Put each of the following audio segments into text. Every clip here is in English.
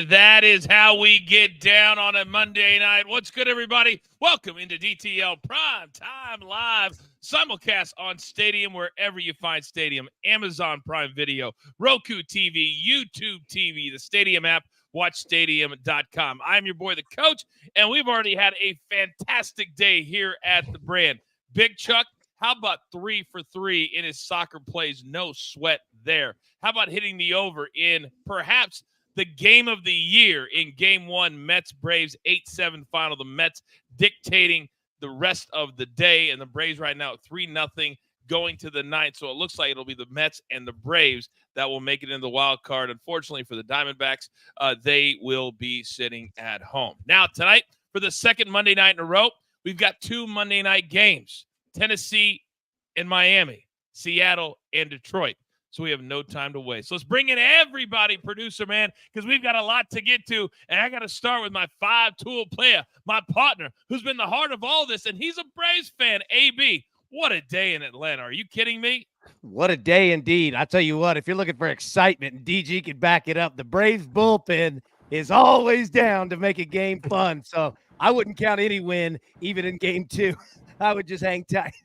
And that is how we get down on a Monday night. What's good, everybody? Welcome into DTL Prime Time Live, simulcast on Stadium, wherever you find Stadium, Amazon Prime Video, Roku TV, YouTube TV, the Stadium app, watchstadium.com. I'm your boy, the coach, and we've already had a fantastic day here at the brand. Big Chuck, how about 3 for 3 in his soccer plays? No sweat there. How about hitting the over in perhaps the game of the year in Game 1, Mets-Braves 8-7 final. The Mets dictating the rest of the day, and the Braves right now 3-0 going to the ninth. So it looks like it'll be the Mets and the Braves that will make it in the wild card. Unfortunately for the Diamondbacks, they will be sitting at home. Now, tonight, for the second Monday night in a row, we've got 2 Monday night games, Tennessee and Miami, Seattle and Detroit. So we have no time to waste. So let's bring in everybody, producer man, because we've got a lot to get to. And I got to start with my 5-tool player, my partner, who's been the heart of all this, and he's a Braves fan, AB. What a day in Atlanta. Are you kidding me? What a day indeed. I tell you what, if you're looking for excitement, and DG can back it up, the Braves bullpen is always down to make a game fun. So I wouldn't count any win, even in Game 2. I would just hang tight.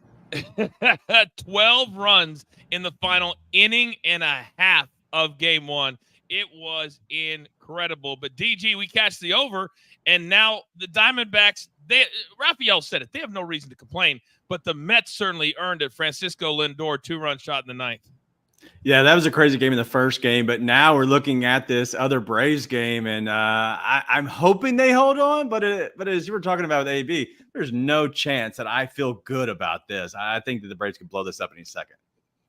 12 runs in the final inning and a half of Game 1. It was incredible. But DG, we catch the over, and now the Diamondbacks, Raphael said it, they have no reason to complain, but the Mets certainly earned it. Francisco Lindor, 2-run shot in the ninth. Yeah, that was a crazy game in the first game, but now we're looking at this other Braves game, and I'm hoping they hold on, but as you were talking about with AB, there's no chance that I feel good about this. I think that the Braves can blow this up any second.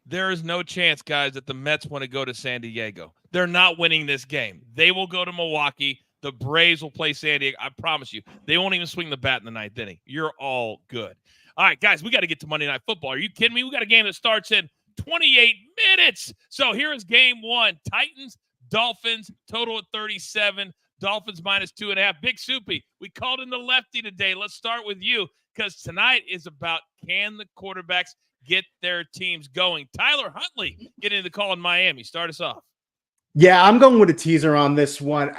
There is no chance, guys, that the Mets want to go to San Diego. They're not winning this game. They will go to Milwaukee. The Braves will play San Diego. I promise you. They won't even swing the bat in the ninth inning. You're all good. All right, guys, we got to get to Monday Night Football. Are you kidding me? We got a game that starts in 28 minutes. So here is Game 1. Titans-Dolphins, total at 37. Dolphins minus 2.5. Big Soupy, we called in the lefty today. Let's start with you, because tonight is about, can the quarterbacks get their teams going? Tyler Huntley getting the call in Miami. Start us off. Yeah, I'm going with a teaser on this one.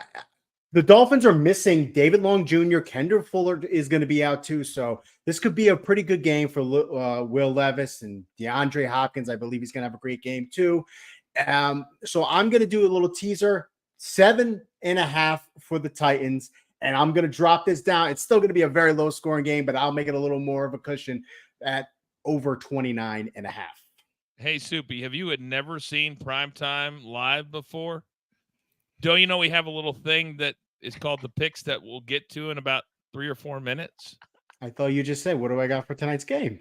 The Dolphins are missing David Long Jr. Kendra Fuller is going to be out too. So this could be a pretty good game for Will Levis and DeAndre Hopkins. I believe he's going to have a great game too. So I'm going to do a little teaser, 7.5 for the Titans. And I'm going to drop this down. It's still going to be a very low scoring game, but I'll make it a little more of a cushion at over 29.5. Hey, Soupy, have you never seen Primetime Live before? Don't you know we have a little thing that is called the picks that we'll get to in about 3 or 4 minutes? I thought you just said, what do I got for tonight's game?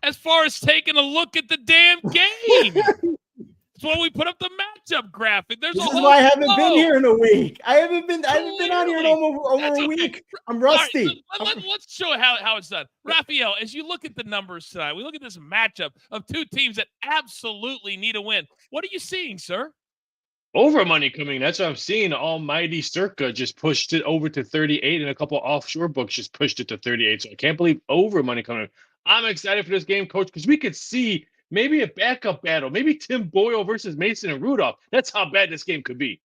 As far as taking a look at the damn game. That's why we put up the matchup graphic. This is why I haven't been here in a week. I haven't been on here in over a week. I'm rusty. Right, let's show how it's done. Raphael, as you look at the numbers tonight, we look at this matchup of 2 teams that absolutely need a win. What are you seeing, sir? Over money coming. That's what I'm seeing. Almighty Circa just pushed it over to 38, and a couple of offshore books just pushed it to 38. So I can't believe over money coming. I'm excited for this game, Coach, because we could see maybe a backup battle, maybe Tim Boyle versus Mason and Rudolph. That's how bad this game could be.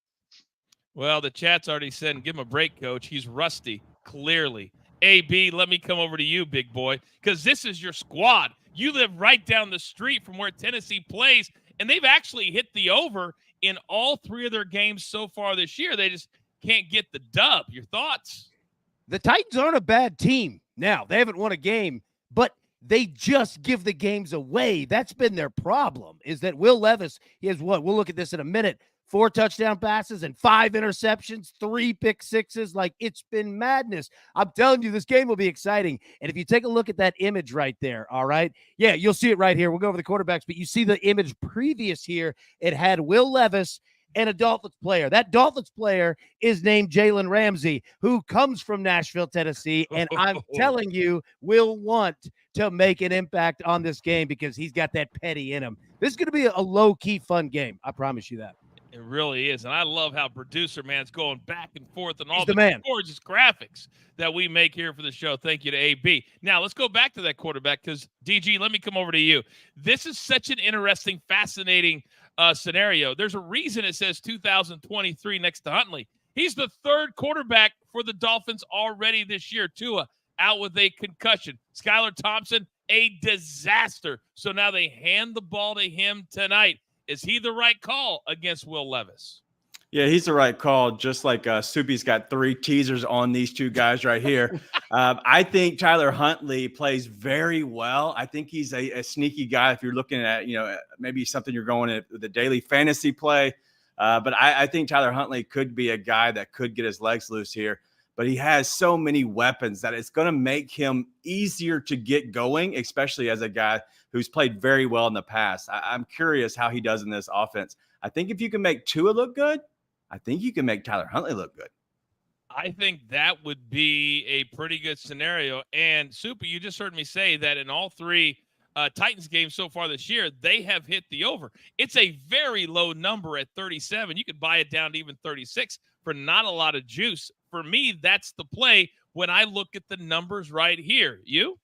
Well, the chat's already said, give him a break, Coach. He's rusty, clearly. AB, let me come over to you, big boy, because this is your squad. You live right down the street from where Tennessee plays, and they've actually hit the over in all 3 of their games so far this year. They just can't get the dub. Your thoughts? The Titans aren't a bad team. Now, they haven't won a game, but they just give the games away. That's been their problem, is that Will Levis, he has what? We'll look at this in a minute. 4 touchdown passes and 5 interceptions, 3 pick sixes. Like, it's been madness. I'm telling you, this game will be exciting. And if you take a look at that image right there, all right? Yeah, you'll see it right here. We'll go over the quarterbacks, but you see the image previous here. It had Will Levis and a Dolphins player. That Dolphins player is named Jalen Ramsey, who comes from Nashville, Tennessee. And I'm telling you, will want to make an impact on this game because he's got that petty in him. This is going to be a low-key fun game. I promise you that. It really is. And I love how producer man's going back and forth and all the man. Gorgeous graphics that we make here for the show. Thank you to AB. Now let's go back to that quarterback, because DG, let me come over to you. This is such an interesting, fascinating scenario. There's a reason it says 2023 next to Huntley. He's the third quarterback for the Dolphins already this year. Tua out with a concussion. Skylar Thompson, a disaster. So now they hand the ball to him tonight. Is he the right call against Will Levis? Yeah, he's the right call. Just like Soupy's got 3 teasers on these 2 guys right here. I think Tyler Huntley plays very well. I think he's a sneaky guy if you're looking at, maybe something you're going at the daily fantasy play. But I think Tyler Huntley could be a guy that could get his legs loose here. But he has so many weapons that it's going to make him easier to get going, especially as a guy who's played very well in the past. I'm curious how he does in this offense. I think if you can make Tua look good, I think you can make Tyler Huntley look good. I think that would be a pretty good scenario. And Super, you just heard me say that in all 3 Titans games so far this year, they have hit the over. It's a very low number at 37. You could buy it down to even 36 for not a lot of juice. For me, that's the play when I look at the numbers right here. You?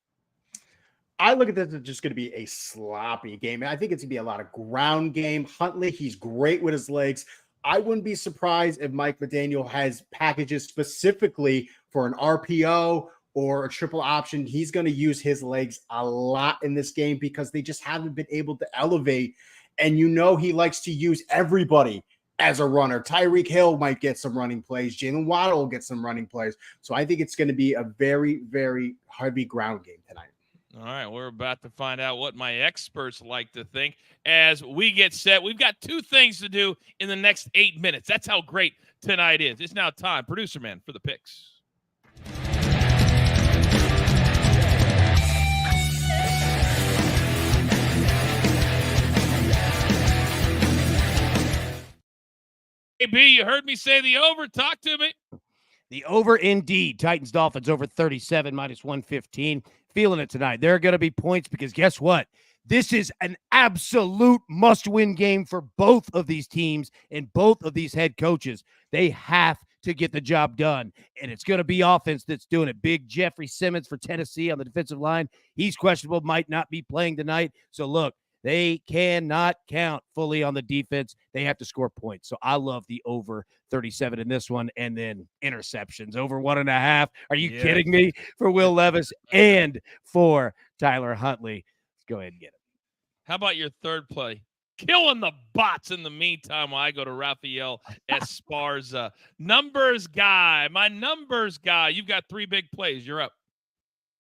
I look at this as just going to be a sloppy game. I think it's going to be a lot of ground game. Huntley, he's great with his legs. I wouldn't be surprised if Mike McDaniel has packages specifically for an RPO or a triple option. He's going to use his legs a lot in this game because they just haven't been able to elevate. And he likes to use everybody as a runner. Tyreek Hill might get some running plays. Jalen Waddle will get some running plays. So I think it's going to be a very, very heavy ground game tonight. All right, we're about to find out what my experts like to think as we get set. We've got 2 things to do in the next 8 minutes. That's how great tonight is. It's now time, producer man, for the picks. Hey, B, you heard me say the over. Talk to me. The over indeed. Titans-Dolphins over 37 minus 115. Feeling it tonight. There are going to be points because guess what? This is an absolute must-win game for both of these teams and both of these head coaches. They have to get the job done, and it's going to be offense that's doing it. Big Jeffrey Simmons for Tennessee on the defensive line. He's questionable, might not be playing tonight. So, look, they cannot count fully on the defense. They have to score points. So I love the over 37 in this one. And then interceptions over 1.5. Are you kidding me? For Will Levis and for Tyler Huntley. Let's go ahead and get it. How about your third play? Killing the bots in the meantime while I go to Rafael Esparza. Numbers guy. My numbers guy. You've got 3 big plays. You're up.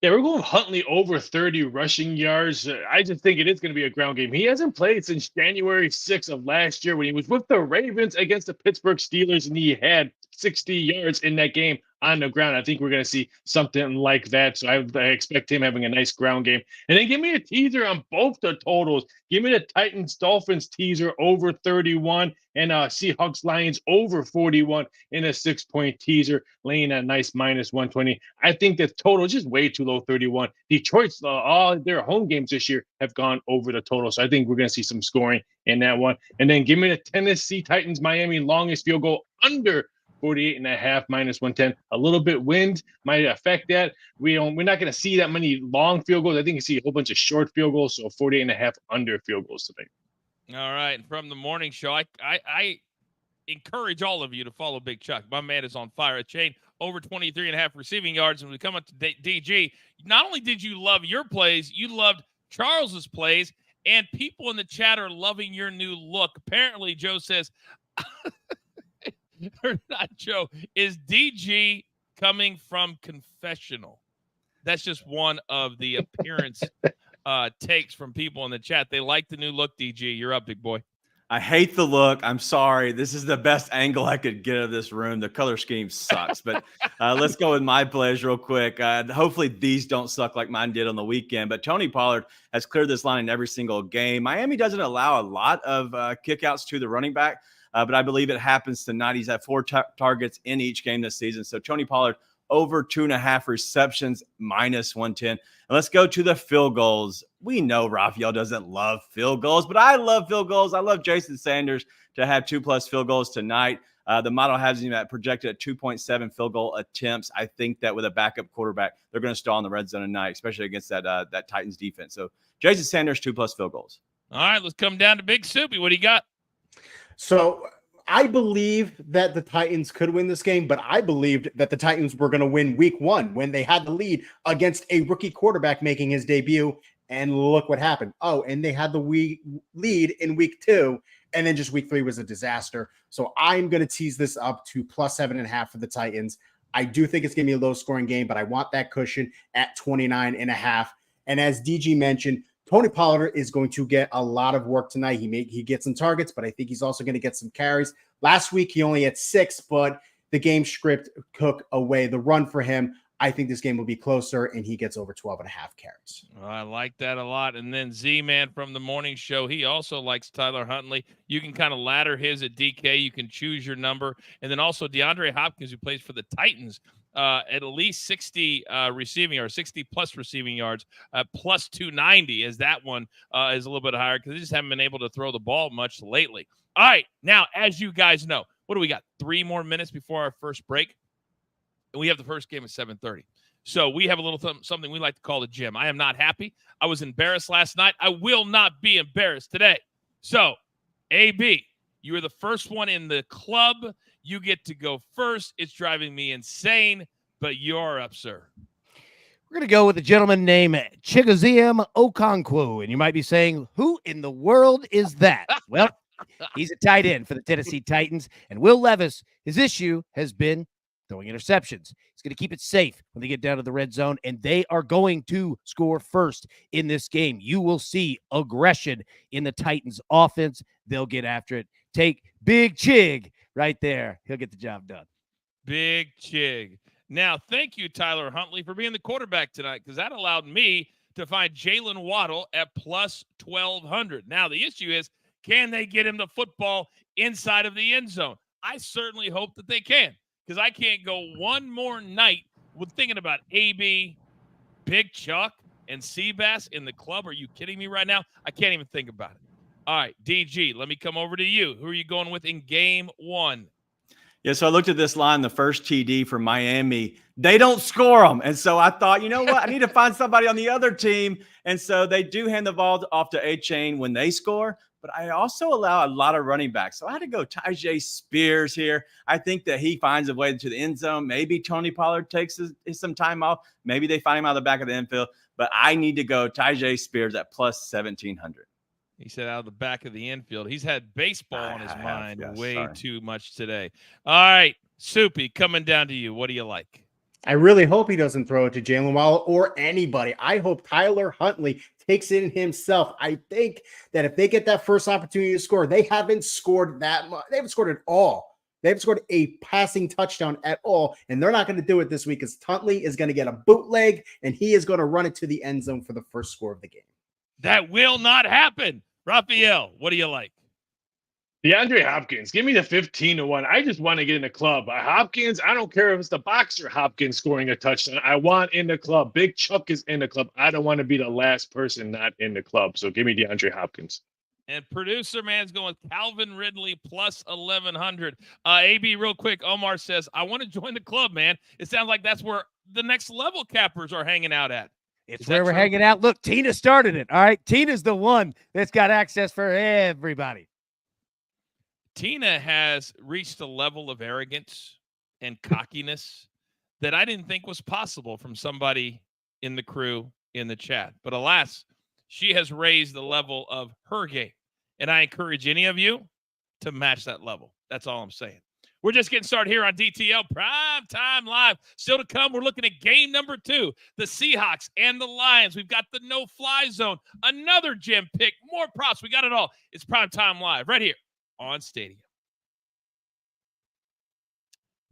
Yeah, we're going Huntley over 30 rushing yards. I just think it is going to be a ground game. He hasn't played since January 6th of last year when he was with the Ravens against the Pittsburgh Steelers, and he had 60 yards in that game on the ground. I think we're going to see something like that. So I expect him having a nice ground game. And then give me a teaser on both the totals. Give me the Titans-Dolphins teaser over 31 and Seahawks-Lions over 41 in a 6-point teaser, laying a nice minus 120. I think the total is just way too low, 31. Detroit's all their home games this year have gone over the total. So I think we're going to see some scoring in that one. And then give me the Tennessee Titans Miami longest field goal under 48.5 minus 110. A little bit wind might affect that. We're not going to see that many long field goals. I think you see a whole bunch of short field goals. So 48.5 under field goals today. All right. And from the morning show, I encourage all of you to follow Big Chuck. My man is on fire. A chain over 23.5 receiving yards. And we come up to DG. Not only did you love your plays, you loved Charles's plays, and people in the chat are loving your new look. Apparently, Joe says, or not Joe, is DG coming from confessional? That's just one of the appearance takes from people in the chat. They like the new look, DG. You're up, big boy. I hate the look. I'm sorry. This is the best angle I could get of this room. The color scheme sucks. But let's go with my plays real quick. Hopefully these don't suck like mine did on the weekend. But Tony Pollard has cleared this line in every single game. Miami doesn't allow a lot of kickouts to the running back, but I believe it happens tonight. He's had 4 targets in each game this season. So Tony Pollard over 2.5 receptions, minus 110. And let's go to the field goals. We know Raphael doesn't love field goals, but I love field goals. I love Jason Sanders to have 2+ field goals tonight. The model has him projected at 2.7 field goal attempts. I think that with a backup quarterback, they're going to stall in the red zone tonight, especially against that Titans defense. So Jason Sanders, 2+ field goals. All right, let's come down to Big Soupy. What do you got? So I believe that the Titans could win this game, but I believed that the Titans were going to win week 1 when they had the lead against a rookie quarterback making his debut. And look what happened. Oh, and they had the lead in week 2, and then just week 3 was a disaster. So I'm going to tease this up to plus 7.5 for the Titans. I do think it's going to be a low-scoring game, but I want that cushion at 29.5. And as DG mentioned, Tony Pollard is going to get a lot of work tonight. He gets some targets, but I think he's also going to get some carries. Last week, he only had 6, but the game script took away the run for him. I think this game will be closer, and he gets over 12.5 carries. Well, I like that a lot. And then Z-Man from the morning show, he also likes Tyler Huntley. You can kind of ladder his at DK. You can choose your number. And then also DeAndre Hopkins, who plays for the Titans, at least 60 receiving or 60-plus receiving yards, plus 290, as that one is a little bit higher because they just haven't been able to throw the ball much lately. All right, now, as you guys know, what do we got? 3 more minutes before our first break, and we have the first game at 7:30. So we have a little something we like to call the gym. I am not happy. I was embarrassed last night. I will not be embarrassed today. So, AB, you are the first one in the club. You get to go first. It's driving me insane, but you're up, sir. We're going to go with a gentleman named Chigozie Okonkwo. And you might be saying, who in the world is that? Well, he's a tight end for the Tennessee Titans. And Will Levis, his issue has been throwing interceptions. He's going to keep it safe when they get down to the red zone, and they are going to score first in this game. You will see aggression in the Titans offense. They'll get after it. Take Big Chig right there. He'll get the job done. Big Chig. Now, thank you, Tyler Huntley, for being the quarterback tonight, because that allowed me to find Jalen Waddle at plus 1,200. Now, the issue is, can they get him the football inside of the end zone? I certainly hope that they can, because I can't go one more night with thinking about AB, Big Chuck, and Seabass in the club. Are you kidding me right now? I can't even think about it. All right, DG, let me come over to you. Who are you going with in game 1? Yeah, so I looked at this line, the first TD for Miami. They don't score them. And so I thought, you know what? I need to find somebody on the other team. And so they do hand the ball off to A-Chain when they score. But I also allow a lot of running backs. So I had to go Tyjae Spears here. I think that he finds a way to the end zone. Maybe Tony Pollard takes some time off. Maybe they find him out of the back of the infield. But I need to go Tyjae Spears at plus 1,700. He said out of the back of the infield. He's had baseball on his mind way too much today. All right, Soupy, coming down to you. What do you like? I really hope he doesn't throw it to Jalen Waddle or anybody. I hope Tyler Huntley takes it in himself. I think that if they get that first opportunity to score, they haven't scored that much. They haven't scored at all. They haven't scored a passing touchdown at all, and they're not going to do it this week because Huntley is going to get a bootleg, and he is going to run it to the end zone for the first score of the game. That will not happen. Raphael, what do you like? DeAndre Hopkins, give me the 15-1. I just want to get in the club. Hopkins, I don't care if it's the boxer Hopkins scoring a touchdown. I want in the club. Big Chuck is in the club. I don't want to be the last person not in the club. So give me DeAndre Hopkins. And producer man's going with Calvin Ridley plus 1,100. AB, real quick, Omar says, I want to join the club, man. It sounds like that's where the next level cappers are hanging out at. It's where we're hanging out. Look, Tina started it. All right. Tina's the one that's got access for everybody. Tina has reached a level of arrogance and cockiness that I didn't think was possible from somebody in the crew in the chat. But alas, she has raised the level of her game. And I encourage any of you to match that level. That's all I'm saying. We're just getting started here on DTL Prime Time Live. Still to come, we're looking at game number 2, the Seahawks and the Lions. We've got the no-fly zone, another gym pick, more props. We got it all. It's Prime Time Live right here on Stadium.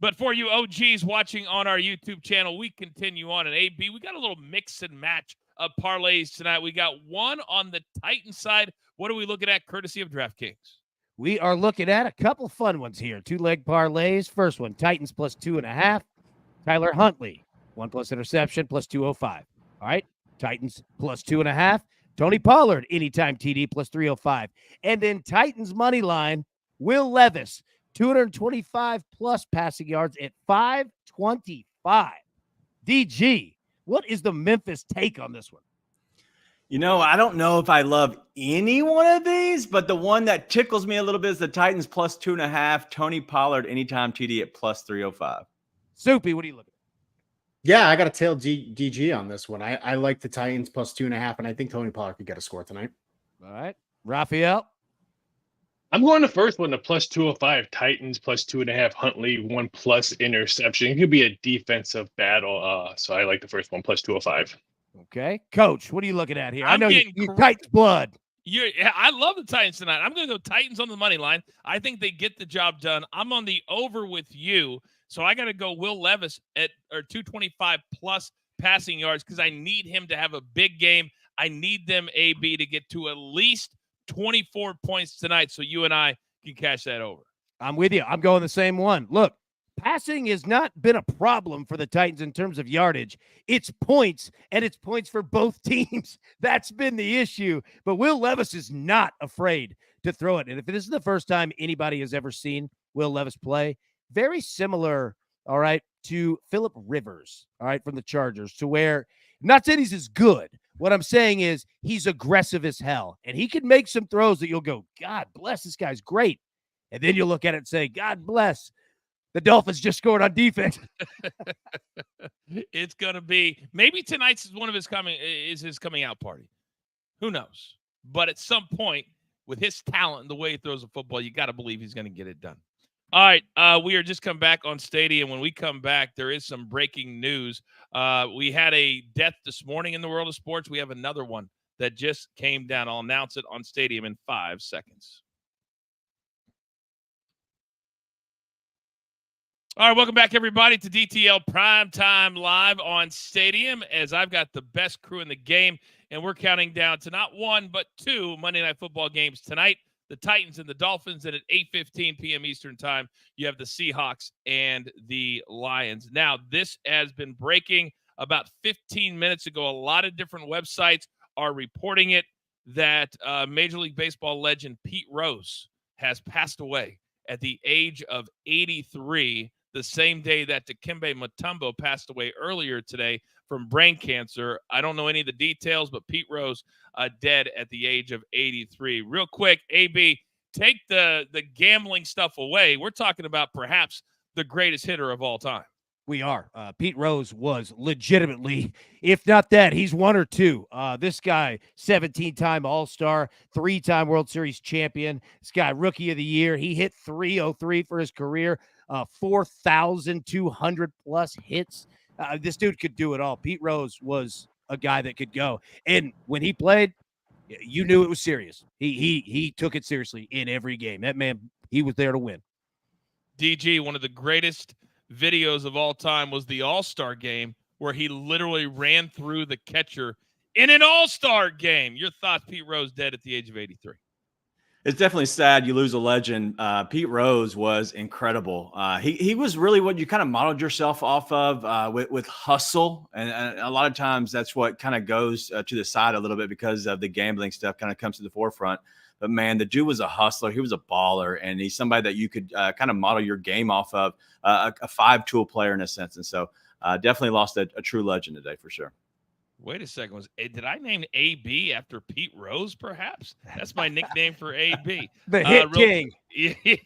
But for you OGs watching on our YouTube channel, we continue on. And AB, we got a little mix and match of parlays tonight. We got one on the Titans side. What are we looking at courtesy of DraftKings? We are looking at a couple fun ones here. 2-leg parlays. First one, Titans plus 2.5. Tyler Huntley, 1+ interception, plus 205. All right, Titans plus 2.5. Tony Pollard, anytime TD, plus 305. And then Titans money line, Will Levis, 225 plus passing yards at 525. DG, what is the Memphis take on this one? I don't know if I love any one of these, but the one that tickles me a little bit is the Titans plus 2.5. Tony Pollard anytime TD at plus 305. Soupy, what are you looking at? Yeah, I got to tail DG on this one. I like the Titans plus 2.5, and I think Tony Pollard could get a score tonight. All right. Raphael? I'm going the first one, the plus 205 Titans, plus 2.5 Huntley, 1+ interception. It could be a defensive battle. So I like the first one, plus 205. Okay. Coach, what are you looking at here? I I'm know you getting Titans blood. I love the Titans tonight. I'm going to go Titans on the money line. I think they get the job done. I'm on the over with you. So I got to go Will Levis at 225 plus passing yards because I need him to have a big game. I need them, AB, to get to at least 24 points tonight so you and I can cash that over. I'm with you. I'm going the same one. Look, passing has not been a problem for the Titans in terms of yardage. It's points, and it's points for both teams. That's been the issue. But Will Levis is not afraid to throw it. And if this is the first time anybody has ever seen Will Levis play, very similar, all right, to Phillip Rivers, all right, from the Chargers, to where I'm not saying he's as good. What I'm saying is he's aggressive as hell, and he can make some throws that you'll go, God bless, this guy's great. And then you'll look at it and say, God bless, the Dolphins just scored on defense. It's going to be, maybe tonight's is his coming out party. Who knows? But at some point, with his talent and the way he throws a football, you got to believe he's going to get it done. All right, we are just come back on Stadium. When we come back, there is some breaking news. We had a death this morning in the world of sports. We have another one that just came down. I'll announce it on Stadium in 5 seconds. All right, welcome back, everybody, to DTL Primetime Live on Stadium, as I've got the best crew in the game, and we're counting down to not one but two Monday Night Football games tonight. The Titans and the Dolphins, and at 8:15 p.m. Eastern time, you have the Seahawks and the Lions. Now, this has been breaking about 15 minutes ago. A lot of different websites are reporting it, that Major League Baseball legend Pete Rose has passed away at the age of 83, the same day that Dikembe Mutombo passed away earlier today from brain cancer. I don't know any of the details, but Pete Rose dead at the age of 83. Real quick, AB, take the gambling stuff away. We're talking about perhaps the greatest hitter of all time. We are. Pete Rose was legitimately, if not that, he's one or two. This guy, 17-time All-Star, 3-time World Series champion. This guy, Rookie of the Year. He hit 303 for his career, 4,200 plus hits. This dude could do it all. Pete Rose was a guy that could go. And when he played, you knew it was serious. He took it seriously in every game. That man, he was there to win. DG, one of the greatest videos of all time was the All-Star game, where he literally ran through the catcher in an All-Star game. Your thoughts? Pete Rose dead at the age of 83. It's definitely sad you lose a legend. Pete Rose was incredible. He was really what you kind of modeled yourself off of with hustle. And a lot of times that's what kind of goes to the side a little bit because of the gambling stuff kind of comes to the forefront. But, man, the dude was a hustler. He was a baller, and he's somebody that you could kind of model your game off of, a 5-tool player in a sense. And so definitely lost a true legend today for sure. Wait a second. Did I name AB after Pete Rose, perhaps? That's my nickname for AB. The hit king.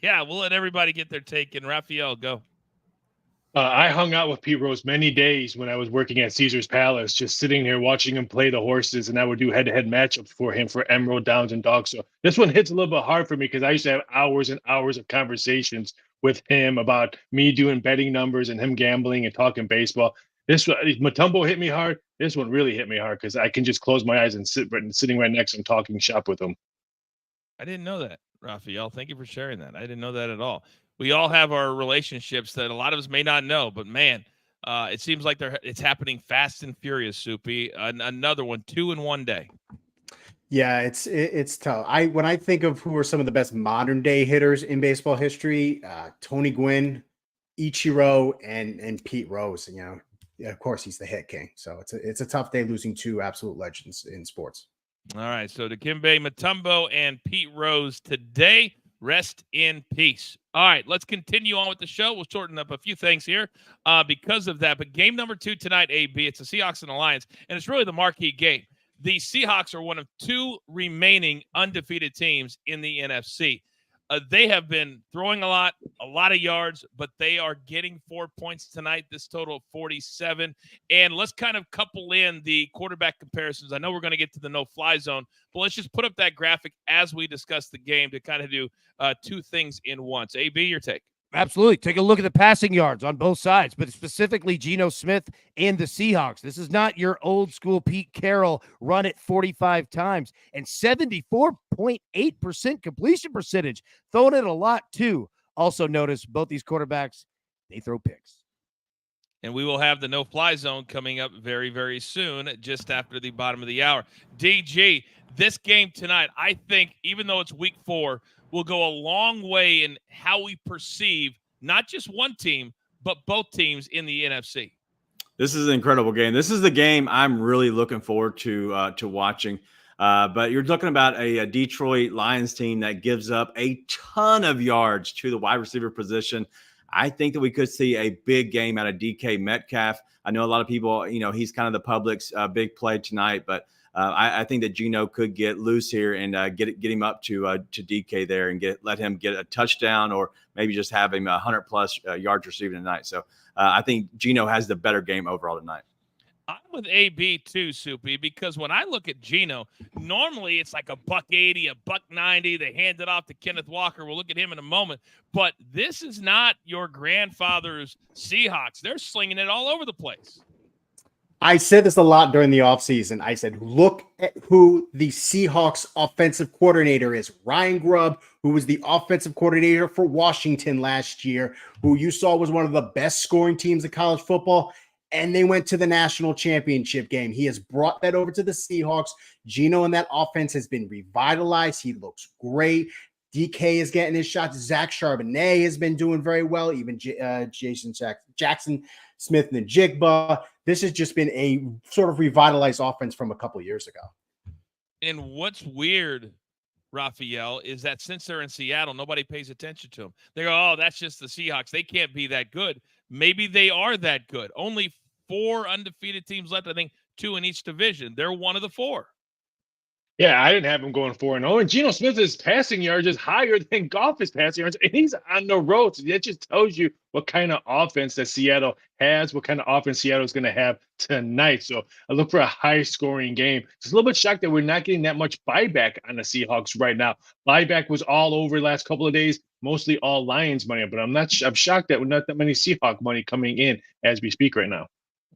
Yeah, we'll let everybody get their take. And Raphael, go. I hung out with Pete Rose many days when I was working at Caesar's Palace, just sitting here watching him play the horses, and I would do head-to-head matchups for him for Emerald, Downs, and Dogs. So this one hits a little bit hard for me because I used to have hours and hours of conversations with him about me doing betting numbers and him gambling and talking baseball. This one, Mutombo hit me hard. This one really hit me hard because I can just close my eyes and sitting right next to him talking shop with him. I didn't know that, Raphael. Thank you for sharing that. I didn't know that at all. We all have our relationships that a lot of us may not know, but man, it seems like it's happening fast and furious, Soupy. Another one, 2 in one day. Yeah, it's tough. When I think of who are some of the best modern day hitters in baseball history, Tony Gwynn, Ichiro, and Pete Rose. You know, yeah, of course he's the hit king. So it's a tough day losing two absolute legends in sports. All right, so Dikembe Mutombo and Pete Rose today. Rest in peace. All right, let's continue on with the show. We'll shorten up a few things here because of that. But game number 2 tonight, AB, it's the Seahawks and the Lions, and it's really the marquee game. the Seahawks are one of 2 remaining undefeated teams in the NFC. They have been throwing a lot of yards, but they are getting 4 points tonight, this total of 47. And let's kind of couple in the quarterback comparisons. I know we're going to get to the no-fly zone, but let's just put up that graphic as we discuss the game to kind of do 2 things in once. AB, your take. Absolutely. Take a look at the passing yards on both sides, but specifically Geno Smith and the Seahawks. This is not your old school Pete Carroll run it 45 times and 74.8% completion percentage. Throwing it a lot too. Also notice both these quarterbacks, they throw picks. And we will have the no-fly zone coming up very, very soon, just after the bottom of the hour. DG, this game tonight, I think, even though it's week 4, will go a long way in how we perceive not just one team, but both teams in the NFC. This is an incredible game. This is the game I'm really looking forward to watching. But you're talking about a Detroit Lions team that gives up a ton of yards to the wide receiver position. I think that we could see a big game out of DK Metcalf. I know a lot of people, he's kind of the public's big play tonight, but I think that Geno could get loose here and get him up to DK there and let him get a touchdown or maybe just have him 100+ yards receiving tonight. So I think Geno has the better game overall tonight. I'm with AB too, Soupy, because when I look at Geno, normally it's like $180, $190. They hand it off to Kenneth Walker. We'll look at him in a moment. But this is not your grandfather's Seahawks. They're slinging it all over the place. I said this a lot during the offseason. I said, look at who the Seahawks offensive coordinator is. Ryan Grubb, who was the offensive coordinator for Washington last year, who you saw was one of the best scoring teams in college football, and they went to the national championship game. He has brought that over to the Seahawks. Geno and that offense has been revitalized. He looks great. DK is getting his shots. Zach Charbonnet has been doing very well. Even Jackson Smith and Jigba. This has just been a sort of revitalized offense from a couple years ago. And what's weird, Raphael, is that since they're in Seattle, nobody pays attention to them. They go, oh, that's just the Seahawks. They can't be that good. Maybe they are that good. Only 4 undefeated teams left, I think 2 in each division. They're one of the 4. Yeah, I didn't have him going 4-0. And Geno Smith's passing yards is higher than Goff's passing yards, and he's on the road. So that just tells you what kind of offense that Seattle has, what kind of offense Seattle is going to have tonight. So I look for a high-scoring game. Just a little bit shocked that we're not getting that much buyback on the Seahawks right now. Buyback was all over the last couple of days, mostly all Lions money, but I'm shocked that we're not that many Seahawk money coming in as we speak right now.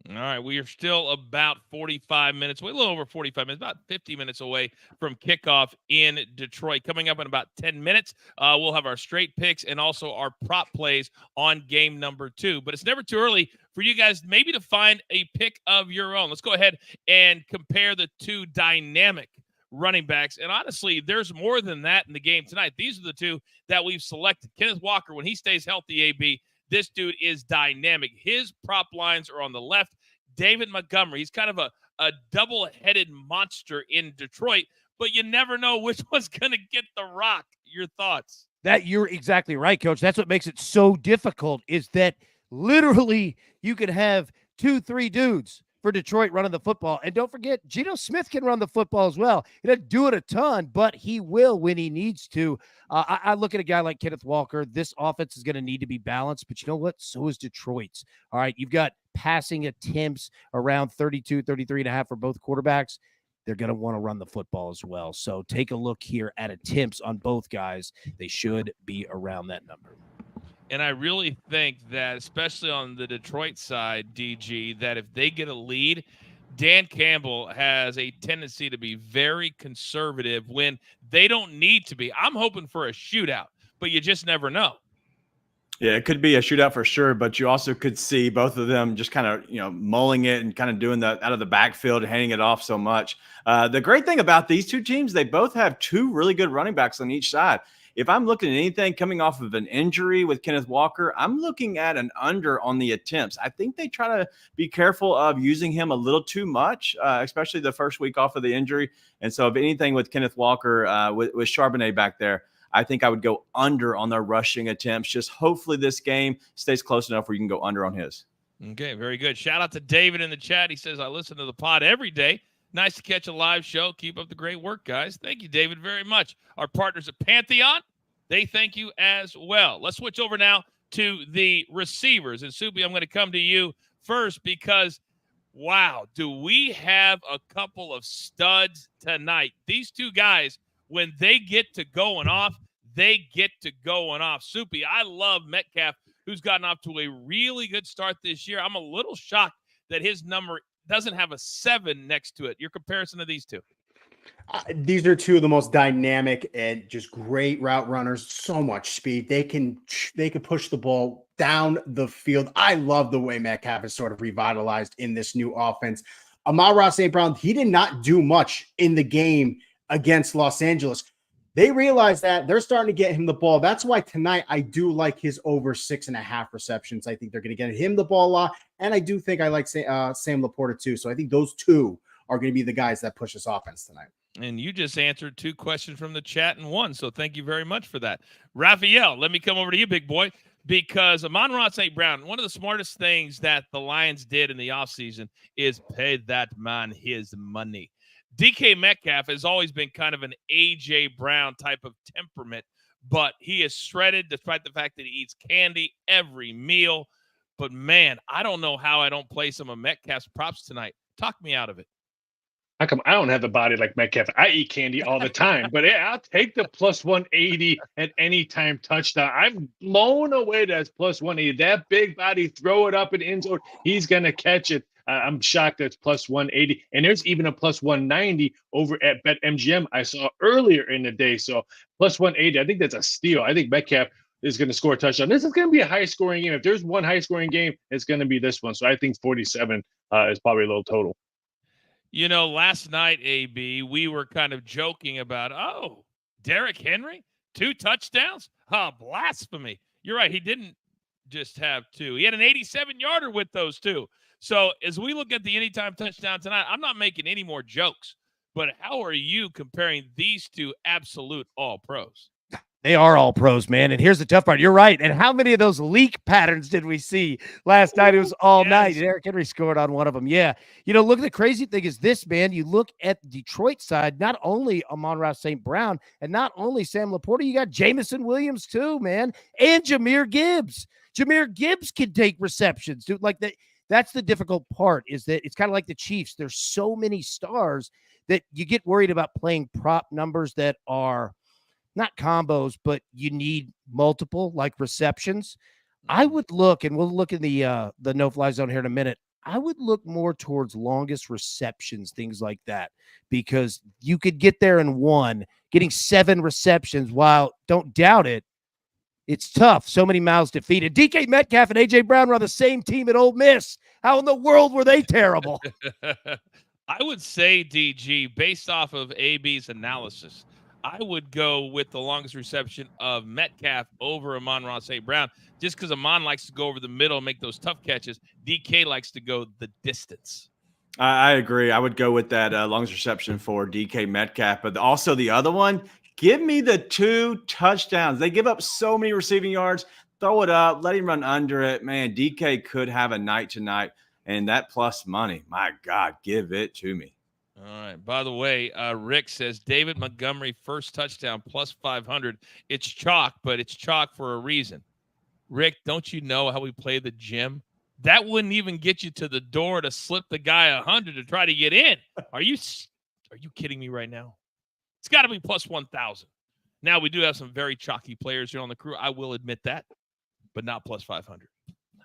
All right, we are still about 45 minutes, a little over 45 minutes, about 50 minutes away from kickoff in Detroit. Coming up in about 10 minutes, we'll have our straight picks and also our prop plays on game number 2. But it's never too early for you guys maybe to find a pick of your own. Let's go ahead and compare the 2 dynamic running backs. And honestly, there's more than that in the game tonight. These are the 2 that we've selected. Kenneth Walker, when he stays healthy, AB, this dude is dynamic. His prop lines are on the left. David Montgomery, he's kind of a double-headed monster in Detroit, but you never know which one's going to get the rock. Your thoughts? That you're exactly right, Coach. That's what makes it so difficult is that literally you can have 2-3 dudes for Detroit running the football. And don't forget, Geno Smith can run the football as well. He doesn't do it a ton, but he will when he needs to. I look at a guy like Kenneth Walker. This offense is going to need to be balanced, but you know what? So is Detroit's. All right, you've got passing attempts around 32, 33.5 for both quarterbacks. They're going to want to run the football as well. So take a look here at attempts on both guys. They should be around that number. And I really think that, especially on the Detroit side, DG, that if they get a lead, Dan Campbell has a tendency to be very conservative when they don't need to be. I'm hoping for a shootout, but you just never know. Yeah, it could be a shootout for sure, but you also could see both of them just kind of, mulling it and kind of doing that out of the backfield and handing it off so much. The great thing about these 2 teams, they both have 2 really good running backs on each side. If I'm looking at anything coming off of an injury with Kenneth Walker, I'm looking at an under on the attempts. I think they try to be careful of using him a little too much, especially the first week off of the injury. And so if anything with Kenneth Walker, with Charbonnet back there, I think I would go under on their rushing attempts. Just hopefully this game stays close enough where you can go under on his. Okay, very good. Shout out to David in the chat. He says, I listen to the pod every day. Nice to catch a live show. Keep up the great work, guys. Thank you, David, very much. Our partners at Pantheon, they thank you as well. Let's switch over now to the receivers. And Soupy, I'm going to come to you first because, wow, do we have a couple of studs tonight. These two guys, when they get to going off, they get to going off. Soupy, I love Metcalf, who's gotten off to a really good start this year. I'm a little shocked that his number doesn't have a 7 next to it. Your comparison to these two. These are two of the most dynamic and just great route runners. So much speed. They can push the ball down the field. I love the way Metcalf is sort of revitalized in this new offense. Amon-Ra St. Brown, he did not do much in the game against Los Angeles. They realize that they're starting to get him the ball. That's why tonight I do like his over 6.5 receptions. I think they're going to get him the ball a lot. And I do think I like Sam Laporta too. So I think those two are going to be the guys that push this offense tonight. And you just answered 2 questions from the chat in one. So thank you very much for that. Raphael, let me come over to you, big boy, because Amon-Ra St. Brown, one of the smartest things that the Lions did in the offseason is pay that man his money. DK Metcalf has always been kind of an A.J. Brown type of temperament, but he is shredded despite the fact that he eats candy every meal. But, man, I don't know how I don't play some of Metcalf's props tonight. Talk me out of it. How come I don't have a body like Metcalf? I eat candy all the time. But yeah, I'll take the plus 180 at any time touchdown. I'm blown away that's plus 180. That big body, throw it up in the end zone. He's going to catch it. I'm shocked that's plus 180. And there's even a plus 190 over at BetMGM I saw earlier in the day. So plus 180, I think that's a steal. I think Metcalf is going to score a touchdown. This is going to be a high-scoring game. If there's one high-scoring game, it's going to be this one. So I think 47 is probably a little total. You know, last night, AB, we were kind of joking about, Derrick Henry, 2 touchdowns? Blasphemy. You're right. He didn't just have 2. He had an 87-yarder with those 2. So as we look at the anytime touchdown tonight, I'm not making any more jokes, but how are you comparing these 2 absolute all-pros? They are all pros, man. And here's the tough part. You're right. And how many of those leak patterns did we see last night? It was all night. Derrick Henry scored on one of them. Yeah. You know, look, the crazy thing is this, man. You look at the Detroit side, not only Amon-Ra St. Brown and not only Sam Laporta, you got Jameson Williams too, man, and Jahmyr Gibbs. Jahmyr Gibbs can take receptions, dude. Like that. That's the difficult part, is that it's kind of like the Chiefs. There's so many stars that you get worried about playing prop numbers that are not combos, but you need multiple, like receptions. I would look, and we'll look in the no-fly zone here in a minute. I would look more towards longest receptions, things like that, because you could get there in one, getting 7 receptions. While don't doubt it, it's tough. So many mouths to feed. And DK Metcalf and A.J. Brown were on the same team at Ole Miss. How in the world were they terrible? I would say, DG, based off of AB's analysis, I would go with the longest reception of Metcalf over Amon-Ra St. Brown, just because Amon likes to go over the middle and make those tough catches. DK likes to go the distance. I agree. I would go with that longest reception for DK Metcalf, but also the other one, give me the 2 touchdowns. They give up so many receiving yards. Throw it up. Let him run under it. Man, DK could have a night tonight. And that plus money, my God, give it to me. All right. By the way, Rick says David Montgomery first touchdown plus 500. It's chalk, but it's chalk for a reason. Rick, don't you know how we play the gym? That wouldn't even get you to the door to slip the guy 100 to try to get in. Are you kidding me right now? It's got to be plus 1,000. Now, we do have some very chalky players here on the crew. I will admit that, but not plus 500.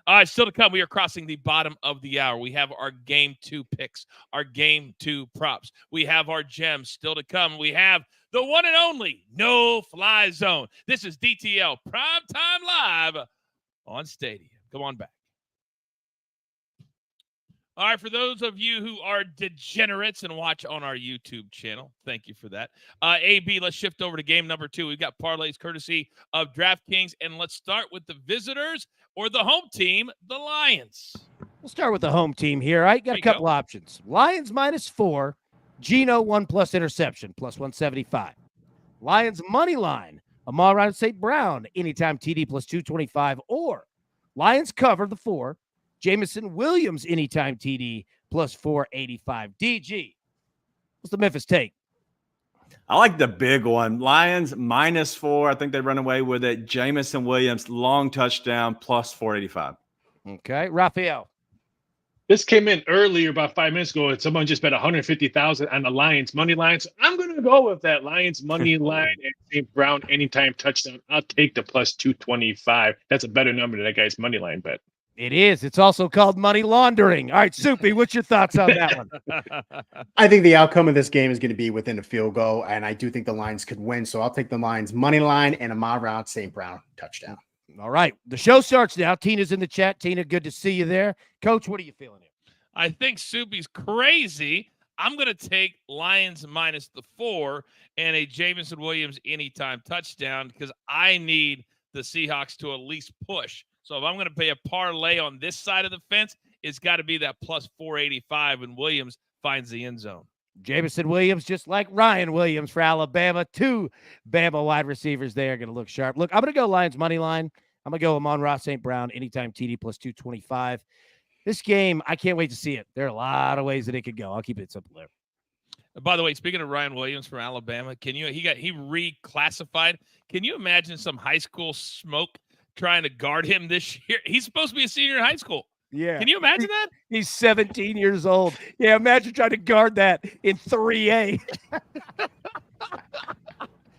All right, still to come, we are crossing the bottom of the hour. We have our Game 2 picks, our Game 2 props. We have our gems still to come. We have the one and only No-Fly Zone. This is DTL Primetime Live on Stadium. Come on back. All right, for those of you who are degenerates and watch on our YouTube channel, thank you for that. AB, let's shift over to game number 2. We've got parlays courtesy of DraftKings, and let's start with the visitors or the home team, the Lions. We'll start with the home team here. I got a couple options. Lions -4, Geno 1+ interception, plus 175. Lions money line, Amon-Ra St. Brown, anytime TD plus 225, or Lions cover the 4. Jameson Williams anytime TD plus 485. DG, What's the Memphis take? I like the big one. Lions -4. I think they run away with it. Jamison Williams, long touchdown, plus 485. Okay. Raphael. This came in earlier about 5 minutes ago, and someone just bet 150,000 on the Lions money line. So I'm going to go with that Lions money line and St. Brown anytime touchdown. I'll take the plus 225. That's a better number than that guy's money line bet. It is. It's also called money laundering. All right, Soupy, what's your thoughts on that one? I think the outcome of this game is going to be within a field goal, and I do think the Lions could win. So I'll take the Lions money line and a St. Brown touchdown. All right. The show starts now. Tina's in the chat. Tina, good to see you there. Coach, what are you feeling here? I think Soupy's crazy. I'm going to take Lions -4 and a Jamison Williams anytime touchdown because I need the Seahawks to at least push. So if I'm going to pay a parlay on this side of the fence, it's got to be that plus 485 when Williams finds the end zone. Jamison Williams, just like Ryan Williams for Alabama. 2 Bama wide receivers there going to look sharp. Look, I'm going to go Lions money line. I'm going to go Amon-Ra St. Brown anytime TD plus 225. This game, I can't wait to see it. There are a lot of ways that it could go. I'll keep it simple there. By the way, speaking of Ryan Williams from Alabama, he reclassified. Can you imagine some high school smoke trying to guard him this year? He's supposed to be a senior in high school. Yeah. Can you imagine that? He's 17 years old. Yeah, imagine trying to guard that in 3A.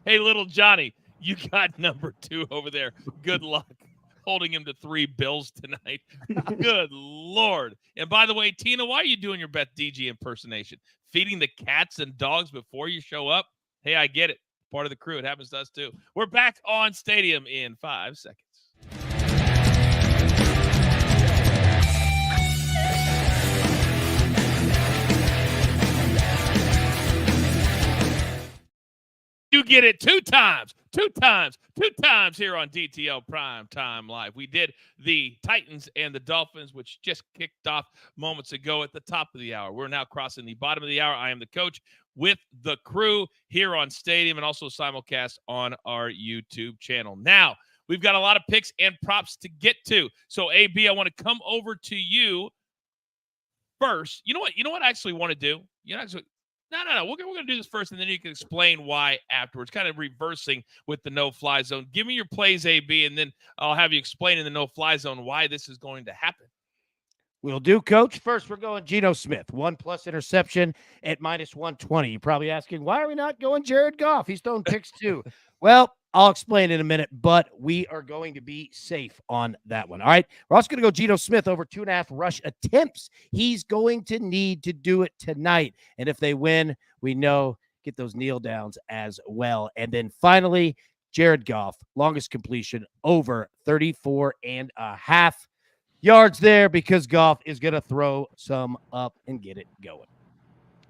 Hey, little Johnny, you got number 2 over there. Good luck holding him to 3 bills tonight. Good Lord. And by the way, Tina, why are you doing your Beth DG impersonation? Feeding the cats and dogs before you show up? Hey, I get it. Part of the crew. It happens to us too. We're back on Stadium in 5 seconds. You get it 2 times here on DTL Prime Time Live. We did the Titans and the Dolphins, which just kicked off moments ago at the top of the hour. We're now crossing the bottom of the hour. I am the coach with the crew here on Stadium and also simulcast on our YouTube channel. Now, we've got a lot of picks and props to get to. So, AB, I want to come over to you first. You know what I actually want to do? No. We're going to do this first, and then you can explain why afterwards, kind of reversing with the no-fly zone. Give me your plays, AB, and then I'll have you explain in the no-fly zone why this is going to happen. We'll do, Coach. First, we're going Geno Smith. 1+ interception at -120. You're probably asking, why are we not going Jared Goff? He's thrown picks too. Well, I'll explain in a minute, but we are going to be safe on that one. All right. We're also going to go Geno Smith over 2.5 rush attempts. He's going to need to do it tonight. And if they win, we know get those kneel downs as well. And then finally, Jared Goff, longest completion over 34.5 yards there because Goff is going to throw some up and get it going.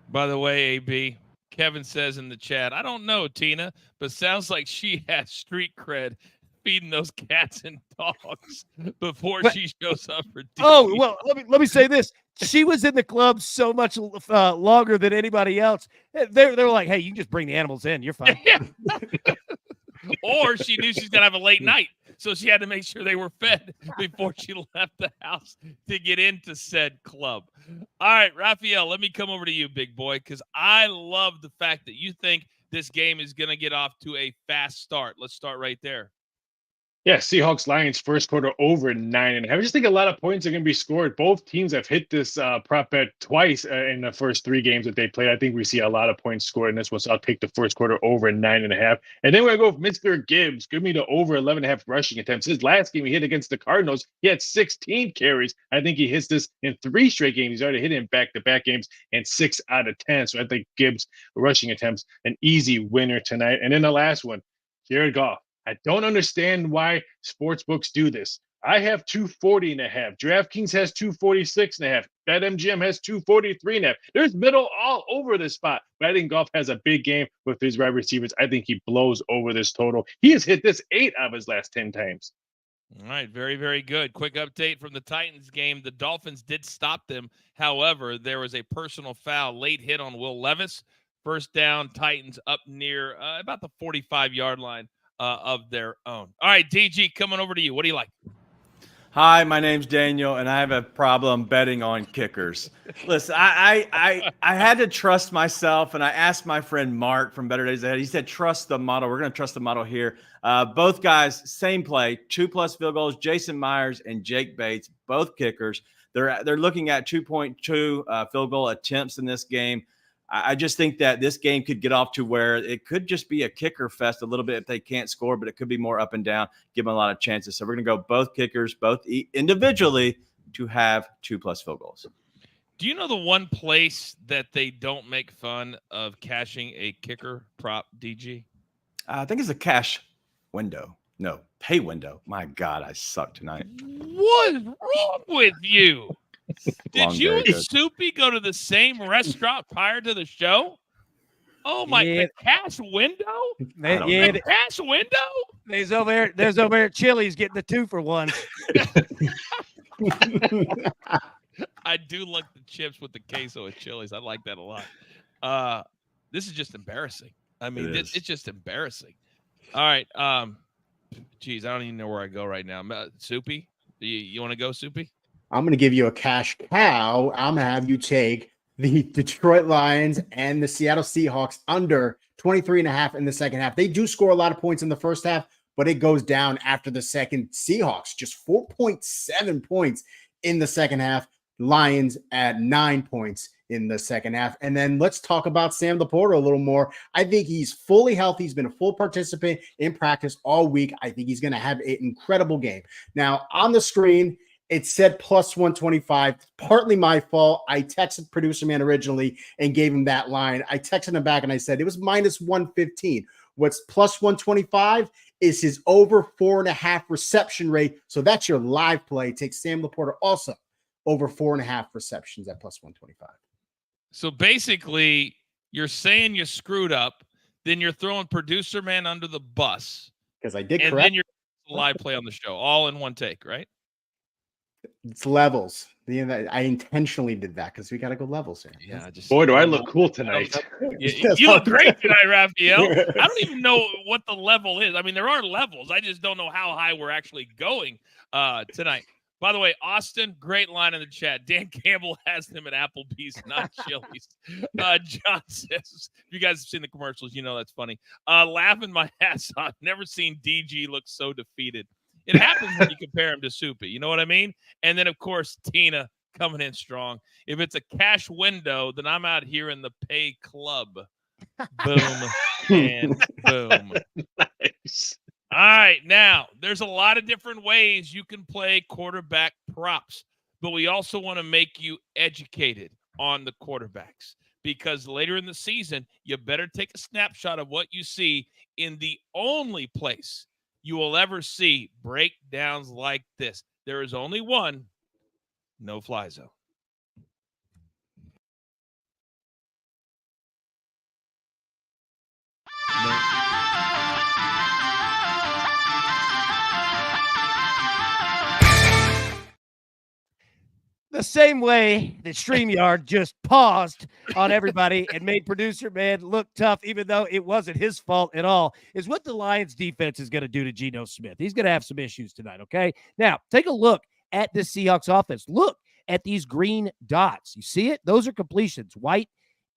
By the way, AB, Kevin says in the chat, I don't know, Tina, but sounds like she has street cred feeding those cats and dogs before she shows up for dinner. Oh, well, let me say this. She was in the club so much longer than anybody else. They were like, hey, you can just bring the animals in. You're fine. Or she knew she's going to have a late night, so she had to make sure they were fed before she left the house to get into said club. All right, Raphael, let me come over to you, big boy, because I love the fact that you think this game is going to get off to a fast start. Let's start right there. Yeah, Seahawks-Lions first quarter over 9.5. I just think a lot of points are going to be scored. Both teams have hit this prop bet twice in the first 3 games that they played. I think we see a lot of points scored in this one, so I'll take the first quarter over 9.5. And then we're going to go with Mr. Gibbs. Give me the over 11.5 rushing attempts. His last game he hit against the Cardinals, he had 16 carries. I think he hits this in 3 straight games. He's already hit it in back-to-back games and 6 out of 10. So I think Gibbs rushing attempts, an easy winner tonight. And then the last one, Jared Goff. I don't understand why sportsbooks do this. I have 240.5. DraftKings has 246.5. BetMGM has 243.5. There's middle all over this spot. But I think Goff has a big game with his wide receivers. I think he blows over this total. He has hit this 8 out of his last 10 times. All right, very, very good. Quick update from the Titans game. The Dolphins did stop them. However, there was a personal foul, late hit on Will Levis. First down, Titans up near about the 45-yard line. Of their own. All right, DG, coming over to you. What do you like? Hi, my name's Daniel, and I have a problem betting on kickers. Listen, I had to trust myself, and I asked my friend Mark from Better Days Ahead. He said, trust the model. We're going to trust the model here. Both guys, same play, 2+ field goals. Jason Myers and Jake Bates, both kickers. They're looking at 2.2 field goal attempts in this game. I just think that this game could get off to where it could just be a kicker fest a little bit if they can't score, but it could be more up and down, give them a lot of chances. So we're going to go both kickers, both individually, to have 2+ field goals. Do you know the one place that they don't make fun of cashing a kicker prop, DG? I think it's a cash window. No, pay window. My God, I suck tonight. What is wrong with you? Did you and good. Soupy go to the same restaurant prior to the show? Oh my! Yeah. The cash window? Yeah, The cash window? there's over there at Chili's getting the 2-for-1. I do like the chips with the queso at Chili's. I like that a lot. This is just embarrassing. I mean, it's just embarrassing. All right. Geez, I don't even know where I go right now. Soupy, you want to go, Soupy? I'm going to give you a cash cow. I'm going to have you take the Detroit Lions and the Seattle Seahawks under 23.5 in the second half. They do score a lot of points in the first half, but it goes down after the second. Seahawks just 4.7 points in the second half. Lions at 9 points in the second half. And then let's talk about Sam Laporta a little more. I think he's fully healthy. He's been a full participant in practice all week. I think he's going to have an incredible game. Now, on the screen, it said plus 125. Partly my fault. I texted producer man originally and gave him that line. I texted him back and I said it was minus 115. What's plus 125 is his over 4.5 reception rate. So that's your live play. Take Sam Laporta also over 4.5 receptions at plus 125. So basically, you're saying you screwed up, then you're throwing producer man under the bus. Because I did and correct. then you're live play on the show, all in one take, right? It's levels. I intentionally did that because we got to go levels here. Yeah, Boy, do I look cool tonight. You look great tonight, Raphael. I don't even know what the level is. I mean, there are levels. I just don't know how high we're actually going tonight. By the way, Austin, great line in the chat. Dan Campbell has them at Applebee's, not Chili's. John says, if you guys have seen the commercials, you know that's funny. Laughing my ass off. Never seen DG look so defeated. It happens when you compare him to Soupy. You know what I mean? And then, of course, Tina coming in strong. If it's a cash window, then I'm out here in the pay club. Boom and boom. Nice. All right, now, there's a lot of different ways you can play quarterback props, but we also want to make you educated on the quarterbacks because later in the season, you better take a snapshot of what you see in the only place you will ever see breakdowns like this. There is only one, no fly zone. The same way that StreamYard just paused on everybody and made producer man look tough, even though it wasn't his fault at all, is what the Lions defense is going to do to Geno Smith. He's going to have some issues tonight, okay? Now, take a look at this Seahawks offense. Look at these green dots. You see it? Those are completions. White,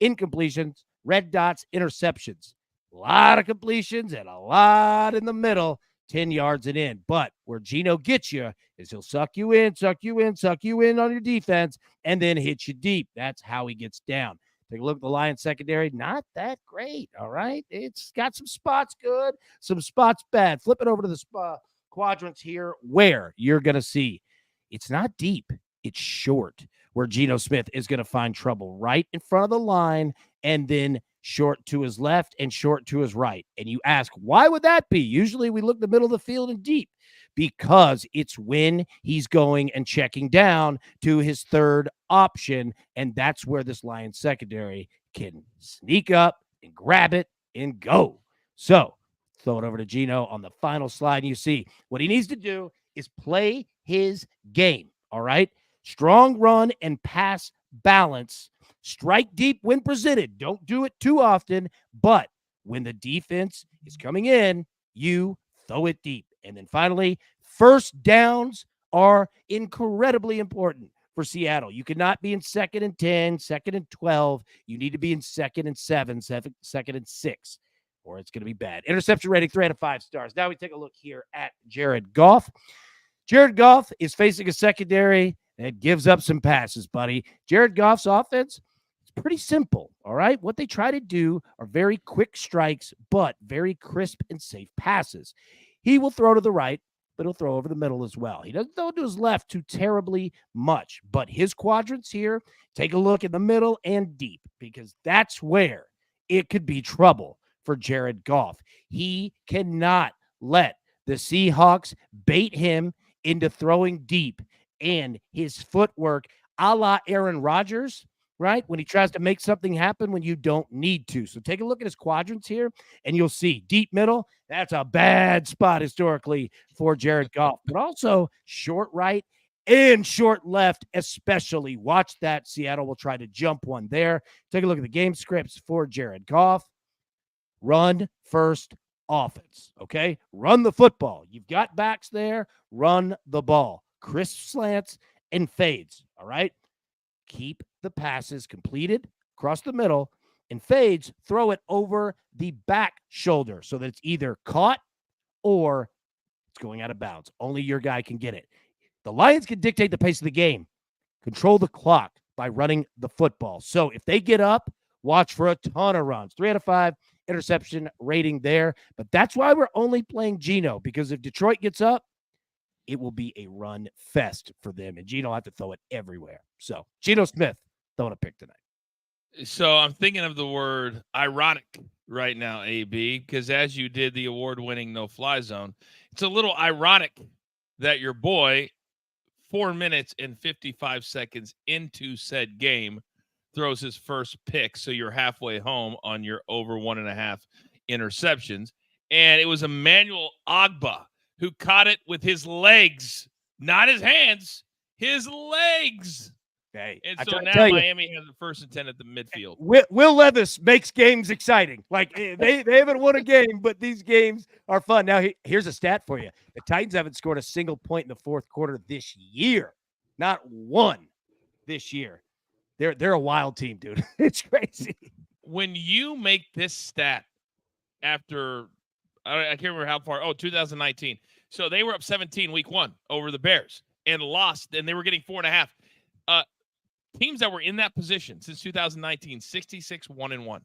incompletions, red dots, interceptions. A lot of completions and a lot in the middle. 10 yards and in. But where Geno gets you is he'll suck you in on your defense, and then hit you deep. That's how he gets down. Take a look at the Lions secondary. Not that great, all right? It's got some spots good, some spots bad. Flip it over to the quadrants here where you're going to see it's not deep. It's short, where Geno Smith is going to find trouble right in front of the line and then short to his left and short to his right. And you ask, why would that be? Usually we look the middle of the field and deep because it's when he's going and checking down to his third option. And that's where this Lions secondary can sneak up and grab it and go. So throw it over to Geno on the final slide. And you see what he needs to do is play his game. All right. Strong run and pass balance. Strike deep when presented. Don't do it too often, but when the defense is coming in, you throw it deep. And then finally, first downs are incredibly important for Seattle. You cannot be in 2nd and 10, 2nd and 12. You need to be in 2nd and 7, 2nd and 6, or it's going to be bad. Interception rating, 3 out of 5 stars. Now we take a look here at Jared Goff. Jared Goff is facing a secondary that gives up some passes, buddy. Jared Goff's offense, it's pretty simple, all right? What they try to do are very quick strikes, but very crisp and safe passes. He will throw to the right, but he'll throw over the middle as well. He doesn't throw to his left too terribly much, but his quadrants here, take a look in the middle and deep, because that's where it could be trouble for Jared Goff. He cannot let the Seahawks bait him into throwing deep, and his footwork, a la Aaron Rodgers, right? When he tries to make something happen when you don't need to. So take a look at his quadrants here, and you'll see deep middle. That's a bad spot historically for Jared Goff, but also short right and short left, especially. Watch that. Seattle will try to jump one there. Take a look at the game scripts for Jared Goff. Run first offense, okay? Run the football. You've got backs there. Run the ball. Crisp slants and fades, all right? Keep the passes completed across the middle, and fades, throw it over the back shoulder so that it's either caught or it's going out of bounds. Only your guy can get it. The Lions can dictate the pace of the game, control the clock by running the football. So if they get up, watch for a ton of runs. 3 out of 5 interception rating there. But that's why we're only playing Geno, because if Detroit gets up, it will be a run fest for them, and Geno will have to throw it everywhere. So Geno Smith throwing a pick tonight. So I'm thinking of the word ironic right now, AB, because as you did the award-winning no-fly zone, it's a little ironic that your boy, 4 minutes and 55 seconds into said game, throws his first pick, so you're halfway home on your over 1.5 interceptions. And it was Emmanuel Ogbah who caught it with his legs, not his hands, his legs. Okay. And so now Miami has the first and 10 at the midfield. Will Levis makes games exciting. Like, they haven't won a game, but these games are fun. Now, here's a stat for you. The Titans haven't scored a single point in the fourth quarter this year. Not one this year. They're a wild team, dude. It's crazy. When you make this stat after, I can't remember how far, 2019. So they were up 17 week 1 over the Bears and lost, and they were getting 4.5. Teams that were in that position since 2019, 66-1-1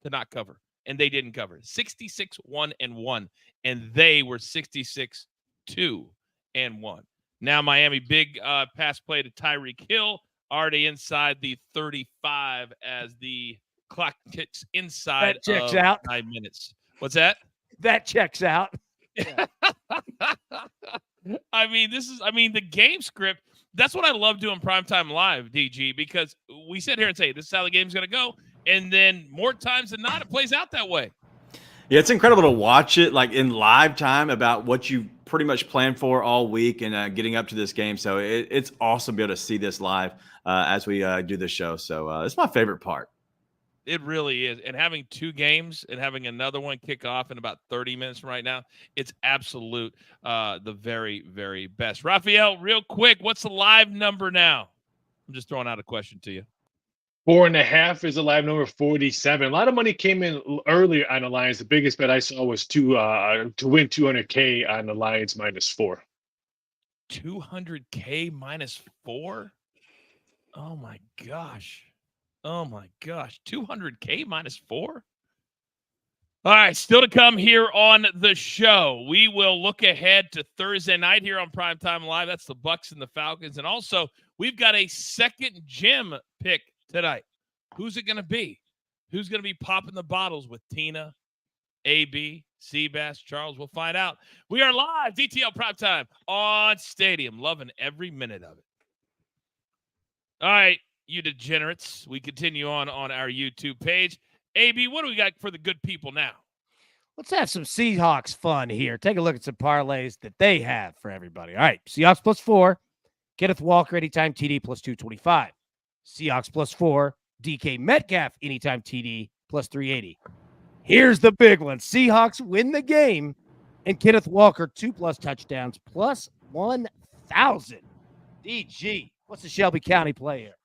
to not cover, and they didn't cover. 66-1-1, and they were 66-2-1. Now Miami, big pass play to Tyreek Hill, already inside the 35 as the clock ticks inside that checks of out. 9 minutes. What's that? That checks out. Yeah. The game script. That's what I love doing Primetime Live, DG, because we sit here and say, this is how the game's going to go. And then more times than not, it plays out that way. Yeah, it's incredible to watch it like in live time about what you pretty much planned for all week and getting up to this game. So it's awesome to be able to see this live as we do the show. So it's my favorite part. It really is. And having 2 games and having another one kick off in about 30 minutes from right now, it's absolute the very, very best. Raphael, real quick, what's the live number now? I'm just throwing out a question to you. 4.5 is a live number, 47. A lot of money came in earlier on the Lions. The biggest bet I saw was to win $200K on the Lions -4. $200K -4? Oh my gosh. 200K -4? All right, still to come here on the show. We will look ahead to Thursday night here on Primetime Live. That's the Bucs and the Falcons. And also, we've got a second gym pick tonight. Who's it going to be? Who's going to be popping the bottles with Tina, AB, Seabass, Charles? We'll find out. We are live, DTL Primetime on Stadium. Loving every minute of it. All right, you degenerates. We continue on our YouTube page. AB, what do we got for the good people now? Let's have some Seahawks fun here. Take a look at some parlays that they have for everybody. All right, Seahawks +4. Kenneth Walker anytime TD +225. Seahawks +4. DK Metcalf anytime TD +380. Here's the big one. Seahawks win the game and Kenneth Walker 2+ touchdowns +130. 1,000. DG. What's the Shelby County play here?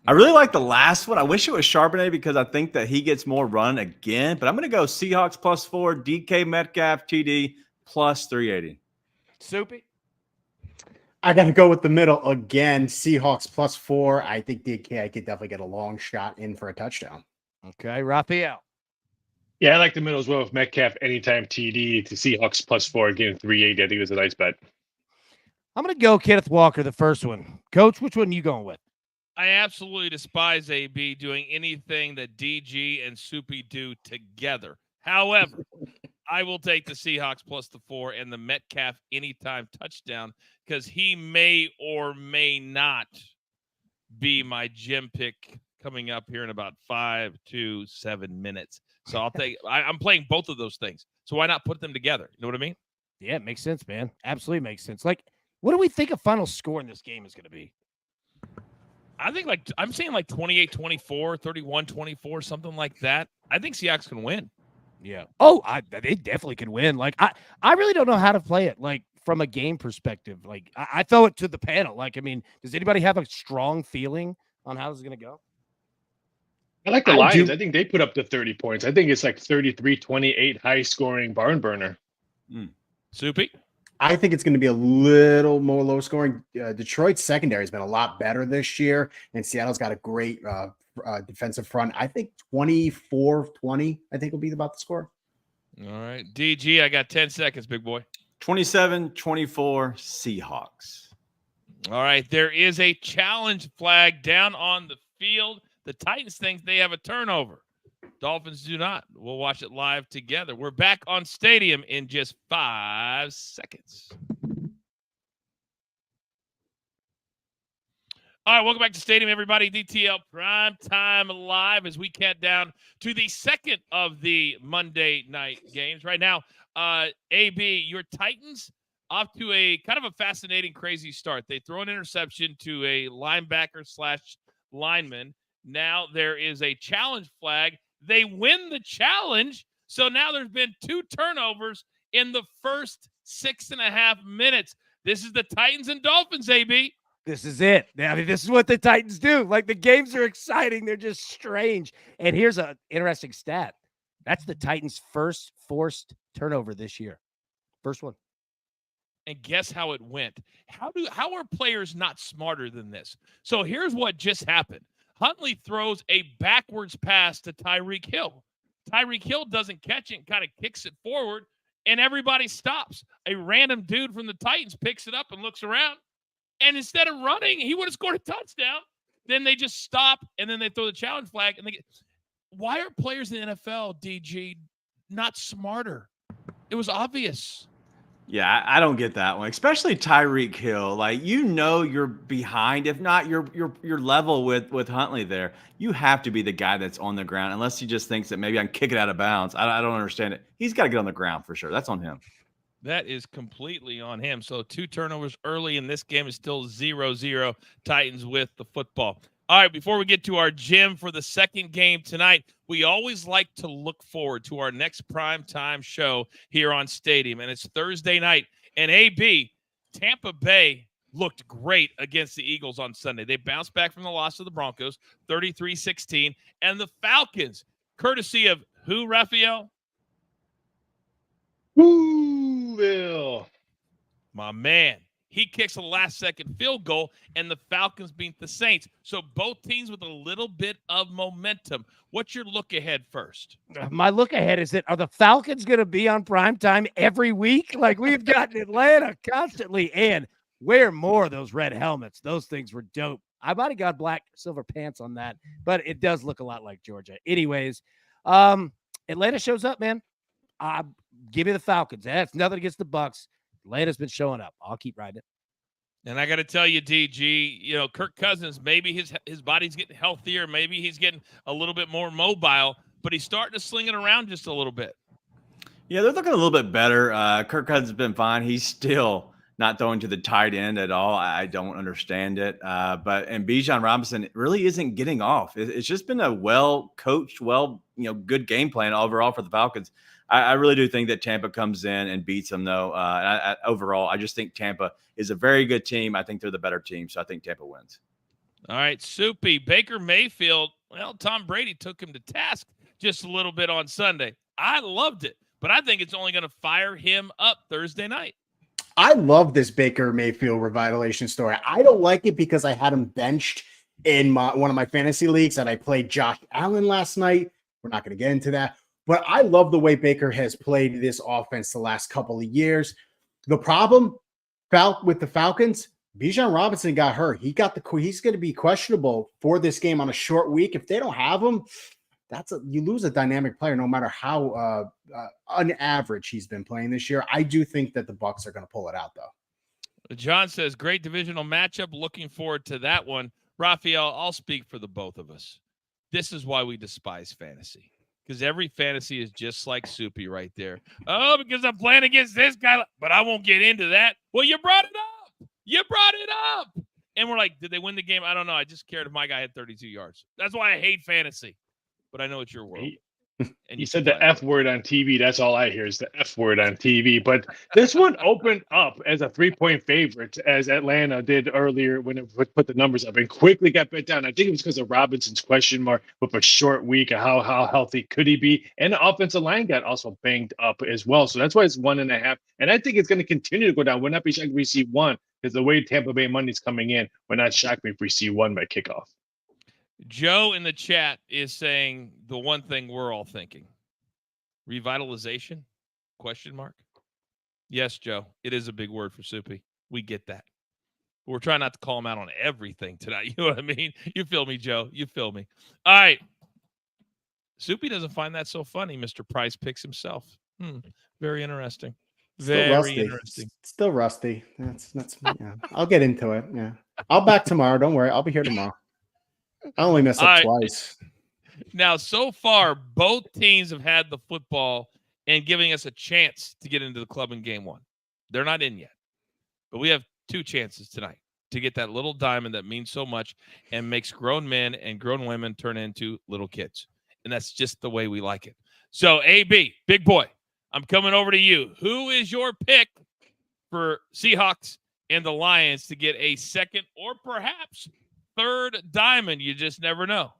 I really like the last one. I wish it was Charbonnet because I think that he gets more run again. But I'm going to go Seahawks +4, DK Metcalf, TD +380. Soupy? I got to go with the middle again. Seahawks +4. I think DK could definitely get a long shot in for a touchdown. Okay, Raphael. Yeah, I like the middle as well with Metcalf anytime TD to Seahawks +4, getting 380. I think it was a nice bet. I'm going to go Kenneth Walker, the first one. Coach, which one are you going with? I absolutely despise AB doing anything that DG and Soupy do together. However, I will take the Seahawks +4 and the Metcalf anytime touchdown because he may or may not be my gym pick coming up here in about 5 to 7 minutes. So I'll take. I'm playing both of those things. So why not put them together? You know what I mean? Yeah, it makes sense, man. Absolutely makes sense. Like, what do we think a final score in this game is going to be? I think I'm saying 28-24, 31-24, something like that. I think Seahawks can win. Yeah. Oh, they definitely can win. Like, I really don't know how to play it. Like, from a game perspective, like I throw it to the panel. Like, I mean, does anybody have a strong feeling on how this is going to go? I like the Lions. I think they put up the 30 points. I think it's like 33-28, high scoring barn burner. Soupy? I think it's going to be a little more low scoring. Detroit's secondary has been a lot better this year, and Seattle's got a great defensive front. I think 24-20, I think will be about the score. All right. DG, I got 10 seconds, big boy. 27-24 Seahawks. All right. There is a challenge flag down on the field. The Titans think they have a turnover. Dolphins do not. We'll watch it live together. We're back on Stadium in just 5 seconds. All right, welcome back to Stadium, everybody. DTL Prime Time Live as we count down to the second of the Monday night games. Right now, AB, your Titans off to a kind of a fascinating, crazy start. They throw an interception to a linebacker/lineman. Now there is a challenge flag. They win the challenge. So now there's been 2 turnovers in the first 6.5 minutes. This is the Titans and Dolphins, AB. This is it. I mean, this is what the Titans do. Like, the games are exciting. They're just strange. And here's an interesting stat. That's the Titans' first forced turnover this year. First one. And guess how it went? How are players not smarter than this? So here's what just happened. Huntley throws a backwards pass to Tyreek Hill. Tyreek Hill doesn't catch it and kind of kicks it forward, and everybody stops. A random dude from the Titans picks it up and looks around, and instead of running, he would have scored a touchdown. Then they just stop, and then they throw the challenge flag. And why are players in the NFL, DG, not smarter? It was obvious. Yeah, I don't get that one, especially Tyreek Hill. Like, you're behind. If not, you're level with Huntley there. You have to be the guy that's on the ground, unless he just thinks that maybe I can kick it out of bounds. I don't understand it. He's got to get on the ground for sure. That's on him. That is completely on him. So 2 turnovers early in this game is still 0-0 Titans with the football. All right, before we get to our gym for the second game tonight, we always like to look forward to our next primetime show here on Stadium, and it's Thursday night. And AB, Tampa Bay looked great against the Eagles on Sunday. They bounced back from the loss to the Broncos, 33-16, and the Falcons, courtesy of who, Raphael? Whooville. My man. He kicks a last-second field goal, and the Falcons beat the Saints. So both teams with a little bit of momentum. What's your look ahead first? My look ahead is that are the Falcons going to be on primetime every week? Like, we've got Atlanta constantly, and wear more of those red helmets. Those things were dope. I might have got black silver pants on that, but it does look a lot like Georgia. Anyways, Atlanta shows up, man. Give me the Falcons. That's nothing against the Bucs. Atlanta's been showing up. I'll keep riding it. And I got to tell you, DG, Kirk Cousins, maybe his body's getting healthier. Maybe he's getting a little bit more mobile, but he's starting to sling it around just a little bit. Yeah, they're looking a little bit better. Kirk Cousins has been fine. He's still not throwing to the tight end at all. I don't understand it. And Bijan Robinson really isn't getting off. It's just been a well-coached, good game plan overall for the Falcons. I really do think that Tampa comes in and beats them, though. Overall, I just think Tampa is a very good team. I think they're the better team, so I think Tampa wins. All right, Soupy. Baker Mayfield, well, Tom Brady took him to task just a little bit on Sunday. I loved it, but I think it's only going to fire him up Thursday night. I love this Baker Mayfield revitalization story. I don't like it because I had him benched in one of my fantasy leagues, and I played Josh Allen last night. We're not going to get into that. But I love the way Baker has played this offense the last couple of years. The problem with the Falcons, Bijan Robinson got hurt. He's going to be questionable for this game on a short week. If they don't have him, you lose a dynamic player no matter how on average he's been playing this year. I do think that the Bucs are going to pull it out, though. John says, great divisional matchup. Looking forward to that one. Raphael, I'll speak for the both of us. This is why we despise fantasy, because every fantasy is just like Soupy right there. Oh, because I'm playing against this guy, but I won't get into that. Well, you brought it up. You brought it up. And we're like, did they win the game? I don't know. I just cared if my guy had 32 yards. That's why I hate fantasy. But I know it's your world. And you said the F word on TV. That's all I hear is the F word on TV. But this one opened up as a 3-point favorite, as Atlanta did earlier when it put the numbers up, and quickly got bet down. I think it was because of Robinson's question mark with a short week. How healthy could he be? And the offensive line got also banged up as well. So that's why it's 1.5. And I think it's going to continue to go down. We're not be shocked if we see 1, because the way Tampa Bay money's coming in, we're not shocked if we see 1 by kickoff. Joe in the chat is saying the one thing we're all thinking. Revitalization? Question mark. Yes, Joe. It is a big word for Soupy. We get that. We're trying not to call him out on everything tonight. You know what I mean? You feel me, Joe. You feel me. All right. Soupy doesn't find that so funny. Mr. Price picks himself. Very interesting. Very interesting. Still rusty. That's yeah. I'll get into it. Yeah. I'll back tomorrow. Don't worry. I'll be here tomorrow. I only messed up twice. Now, so far, both teams have had the football and giving us a chance to get into the club in game 1. They're not in yet. But we have 2 chances tonight to get that little diamond that means so much and makes grown men and grown women turn into little kids. And that's just the way we like it. So, AB, big boy, I'm coming over to you. Who is your pick for Seahawks and the Lions to get a second or perhaps third diamond? You just never know.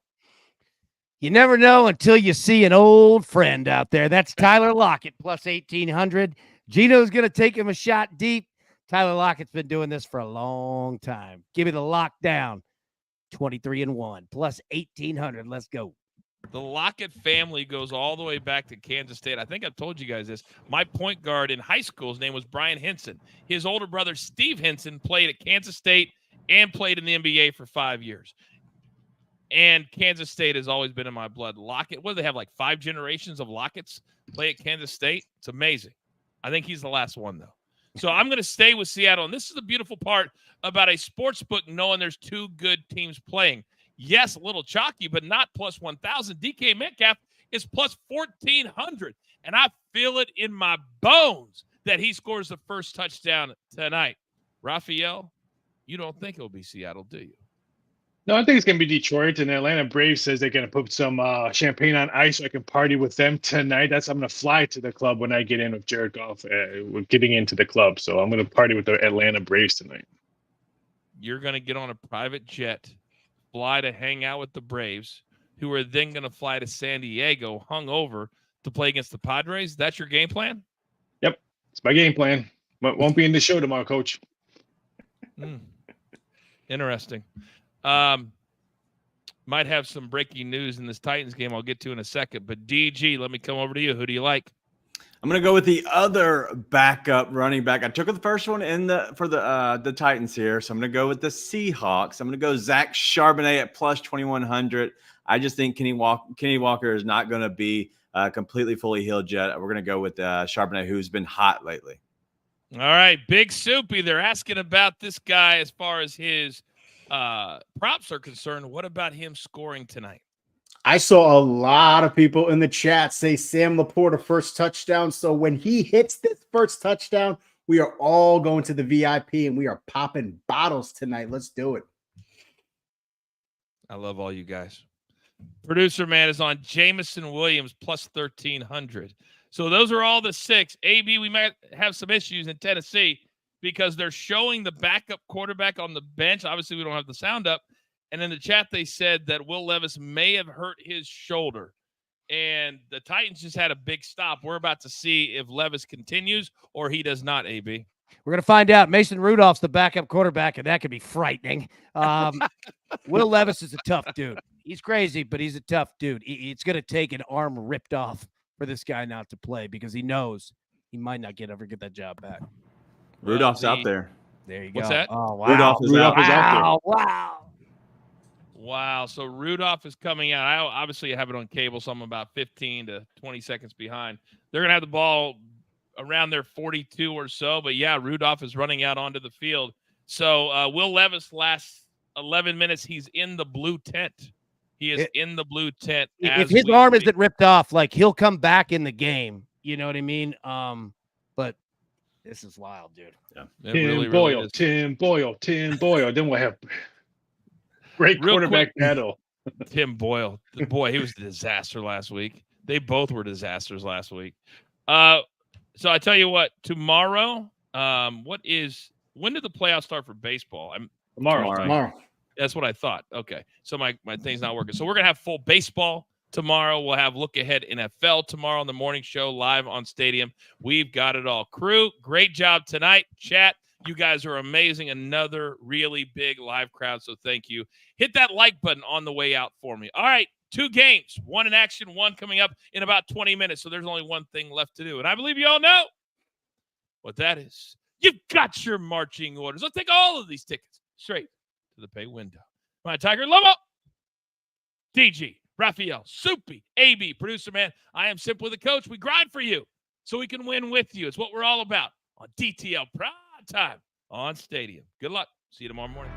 You never know until you see an old friend out there. That's Tyler Lockett, plus 1,800. Gino's going to take him a shot deep. Tyler Lockett's been doing this for a long time. Give me the lockdown. 23-1, plus 1,800. Let's go. The Lockett family goes all the way back to Kansas State. I think I've told you guys this. My point guard in high school, his name was Brian Henson. His older brother, Steve Henson, played at Kansas State and played in the NBA for 5 years. And Kansas State has always been in my blood. Lockett, what do they have, like 5 generations of Locketts play at Kansas State? It's amazing. I think he's the last one, though. So I'm going to stay with Seattle. And this is the beautiful part about a sports book, knowing there's 2 good teams playing. Yes, a little chalky, but not plus 1,000. DK Metcalf is plus 1,400. And I feel it in my bones that he scores the first touchdown tonight. Raphael, you don't think it'll be Seattle, do you? No, I think it's going to be Detroit, and Atlanta Braves says they're going to put some champagne on ice so I can party with them tonight. I'm going to fly to the club when I get in with Jared Goff. We're getting into the club, so I'm going to party with the Atlanta Braves tonight. You're going to get on a private jet, fly to hang out with the Braves, who are then going to fly to San Diego hungover to play against the Padres. That's your game plan? Yep, it's my game plan. Won't be in the show tomorrow, Coach. Interesting. Might have some breaking news in this Titans game I'll get to in a second. But DG, let me come over to you. Who do you like? I'm going to go with the other backup running back. I took the first one for the Titans here, so I'm going to go with the Seahawks. I'm going to go Zach Charbonnet at plus 2,100. I just think Kenny Walker is not going to be completely fully healed yet. We're going to go with Charbonnet, who's been hot lately. All right, Big Soupy. They're asking about this guy as far as his props are concerned. What about him scoring tonight? I saw a lot of people in the chat say Sam Laporta first touchdown. So when he hits this first touchdown, we are all going to the VIP and we are popping bottles tonight. Let's do it. I love all you guys. Producer man is on Jamison Williams plus 1,300. So those are all the 6. AB, we might have some issues in Tennessee because they're showing the backup quarterback on the bench. Obviously, we don't have the sound up. And in the chat, they said that Will Levis may have hurt his shoulder. And the Titans just had a big stop. We're about to see if Levis continues or he does not, AB. We're going to find out. Mason Rudolph's the backup quarterback, and that could be frightening. Will Levis is a tough dude. He's crazy, but he's a tough dude. It's going to take an arm ripped off for this guy not to play because he knows he might not ever get that job back. Rudolph's out there. There you go. What's that? Oh, wow. Rudolph is out there. Wow. Wow. So Rudolph is coming out. I obviously have it on cable, so I'm about 15 to 20 seconds behind. They're going to have the ball around their 42 or so. But, yeah, Rudolph is running out onto the field. So Will Levis last 11 minutes, he's in the blue tent. He is in the blue tent. If his arm isn't ripped off, like, he'll come back in the game. You know what I mean? But this is wild, dude. Yeah. Tim Boyle. Then we'll have great quarterback battle. Tim Boyle. Boy, he was a disaster last week. They both were disasters last week. So I tell you what, tomorrow, when did the playoffs start for baseball? Tomorrow. That's what I thought. Okay. So my thing's not working. So we're going to have full baseball tomorrow. We'll have look ahead NFL tomorrow on the morning show live on Stadium. We've got it all. Crew, great job tonight. Chat, you guys are amazing. Another really big live crowd. So thank you. Hit that like button on the way out for me. All right. 2 games, 1 in action, 1 coming up in about 20 minutes. So there's only one thing left to do. And I believe you all know what that is. You've got your marching orders. Let's take all of these tickets straight to the pay window. My Tiger Lomo, DG, Raphael, Soupy, AB, producer man. I am simply the coach. We grind for you so we can win with you. It's what we're all about on DTL Prime Time on Stadium. Good luck. See you tomorrow morning.